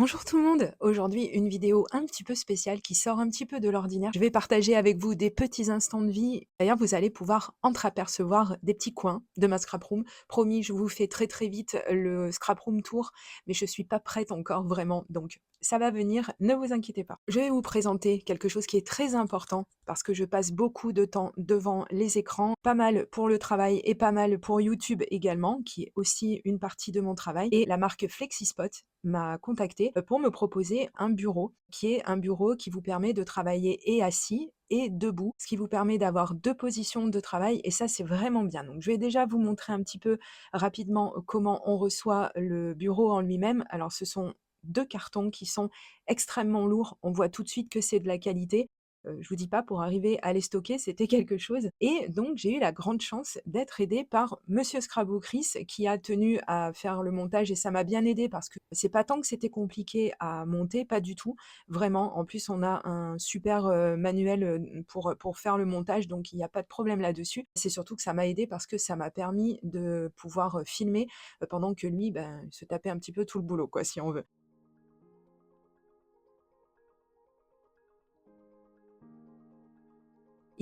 Bonjour tout le monde, aujourd'hui une vidéo un petit peu spéciale qui sort un petit peu de l'ordinaire. Je vais partager avec vous des petits instants de vie. D'ailleurs, vous allez pouvoir entreapercevoir des petits coins de ma scrap room. Promis, je vous fais très vite le scrap room tour, mais je suis pas prête encore vraiment, donc ça va venir, ne vous inquiétez pas. Je vais vous présenter quelque chose qui est très important parce que je passe beaucoup de temps devant les écrans, pas mal pour le travail et pas mal pour YouTube également, qui est aussi une partie de mon travail. Et la marque FlexiSpot m'a contacté pour me proposer un bureau, qui est un bureau qui vous permet de travailler et assis et debout, ce qui vous permet d'avoir 2 positions de travail et ça, c'est vraiment bien. Donc je vais déjà vous montrer un petit peu rapidement comment on reçoit le bureau en lui-même. Alors ce sont 2 cartons qui sont extrêmement lourds. On voit tout de suite que c'est de la qualité. Je vous dis pas pour arriver à les stocker, c'était quelque chose et donc j'ai eu la grande chance d'être aidée par monsieur Scrabble Chris qui a tenu à faire le montage et ça m'a bien aidée parce que c'est pas tant que c'était compliqué à monter, pas du tout, vraiment. En plus, on a un super, manuel, pour faire le montage donc il y a pas de problème là-dessus. C'est surtout que ça m'a aidée parce que ça m'a permis de pouvoir, filmer, pendant que lui, ben, se tapait un petit peu tout le boulot quoi, si on veut.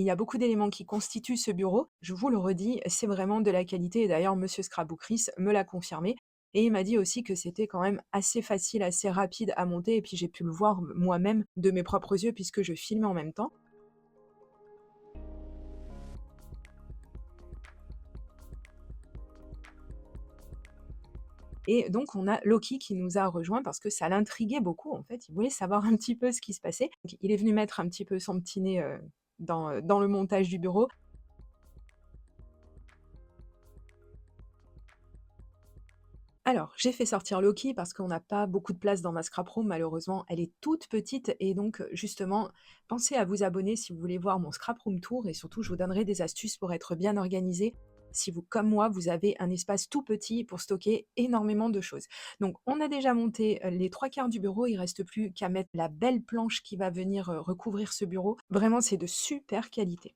Il y a beaucoup d'éléments qui constituent ce bureau. Je vous le redis, c'est vraiment de la qualité et d'ailleurs monsieur Scraboucris me l'a confirmé et il m'a dit aussi que c'était quand même assez facile, assez rapide à monter et puis j'ai pu le voir moi-même de mes propres yeux puisque je filmais en même temps. Et donc on a Loki qui nous a rejoints parce que ça l'intriguait beaucoup en fait, il voulait savoir un petit peu ce qui se passait. Donc il est venu mettre un petit peu son petit nez, dans le montage du bureau. Alors, j'ai fait sortir Loki parce qu'on n'a pas beaucoup de place dans ma scrap room, malheureusement, elle est toute petite et donc justement, pensez à vous abonner si vous voulez voir mon scrap room tour et surtout je vous donnerai des astuces pour être bien organisé si vous, comme moi, vous avez un espace tout petit pour stocker énormément de choses. Donc on a déjà monté, les 3/4 du bureau, il reste plus qu'à mettre la belle planche qui va venir, recouvrir ce bureau. Vraiment, c'est de super qualité.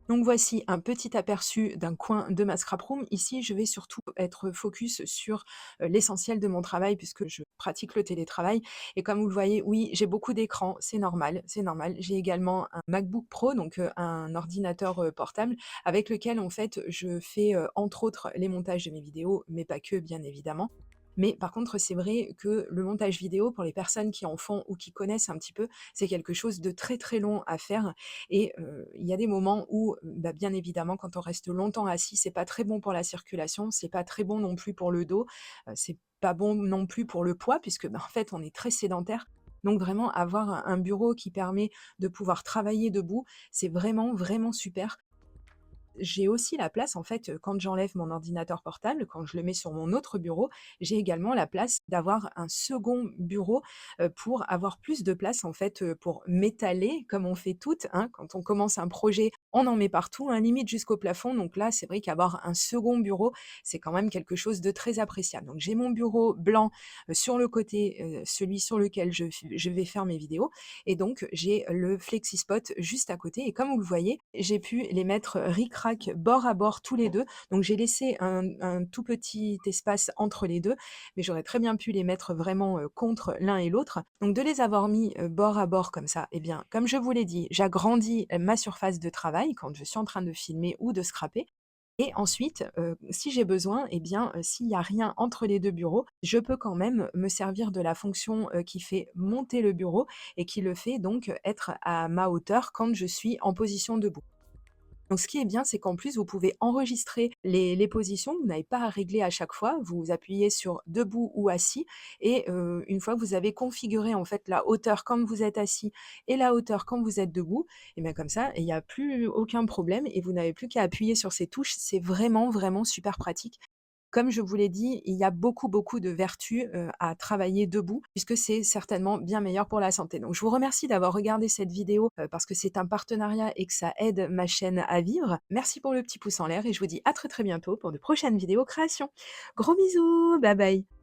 Donc voici un petit aperçu d'un coin de ma scrap room. Ici, je vais surtout être focus sur, l'essentiel de mon travail puisque je pratique le télétravail et comme vous le voyez, oui, j'ai beaucoup d'écrans, c'est normal, c'est normal. J'ai également un MacBook Pro, donc un ordinateur, portable avec lequel, en fait, je fais, entre autres, les montages de mes vidéos, mais pas que, bien évidemment. Mais par contre, c'est vrai que le montage vidéo, pour les personnes qui en font ou qui connaissent un petit peu, c'est quelque chose de très long à faire et il y a des moments où, bah, bien évidemment, quand on reste longtemps assis, c'est pas très bon pour la circulation, c'est pas très bon non plus pour le dos, c'est pas bon non plus pour le poids puisque, bah, en fait, on est très sédentaire. Donc vraiment avoir un bureau qui permet de pouvoir travailler debout, c'est vraiment super. J'ai aussi la place en fait, quand j'enlève mon ordinateur portable, quand je le mets sur mon autre bureau, j'ai également la place d'avoir un second bureau, pour avoir plus de place en fait, pour m'étaler comme on fait toutes, hein. Quand on commence un projet, on en met partout, hein, limite jusqu'au plafond. Donc là, c'est vrai qu'avoir un second bureau, c'est quand même quelque chose de très appréciable. Donc j'ai mon bureau blanc, sur le côté, celui sur lequel je vais faire mes vidéos et donc j'ai le FlexiSpot juste à côté et comme vous le voyez, j'ai pu les mettre ric-rac bord à bord tous les 2. Donc j'ai laissé un tout petit espace entre les 2, mais j'aurais très bien pu les mettre vraiment, contre l'un et l'autre. Donc de les avoir mis, bord à bord comme ça, eh bien, comme je vous l'ai dit, j'agrandis, ma surface de travail quand je suis en train de filmer ou de scraper et ensuite, si j'ai besoin et bien, s'il y a rien entre les 2 bureaux, je peux quand même me servir de la fonction, qui fait monter le bureau et qui le fait donc être à ma hauteur quand je suis en position debout. Donc ce qui est bien, c'est qu'en plus, vous pouvez enregistrer les positions, vous n'avez pas à régler à chaque fois. Vous appuyez sur debout ou assis et une fois que vous avez configuré en fait la hauteur quand vous êtes assis et la hauteur quand vous êtes debout et bien comme ça, il n'y a plus aucun problème et vous n'avez plus qu'à appuyer sur ces touches. C'est vraiment super pratique. Comme je vous l'ai dit, il y a beaucoup de vertus, à travailler debout, puisque c'est certainement bien meilleur pour la santé. Donc je vous remercie d'avoir regardé cette vidéo, parce que c'est un partenariat et que ça aide ma chaîne à vivre. Merci pour le petit pouce en l'air et je vous dis à très bientôt pour de prochaines vidéos créations. Gros bisous, bye bye.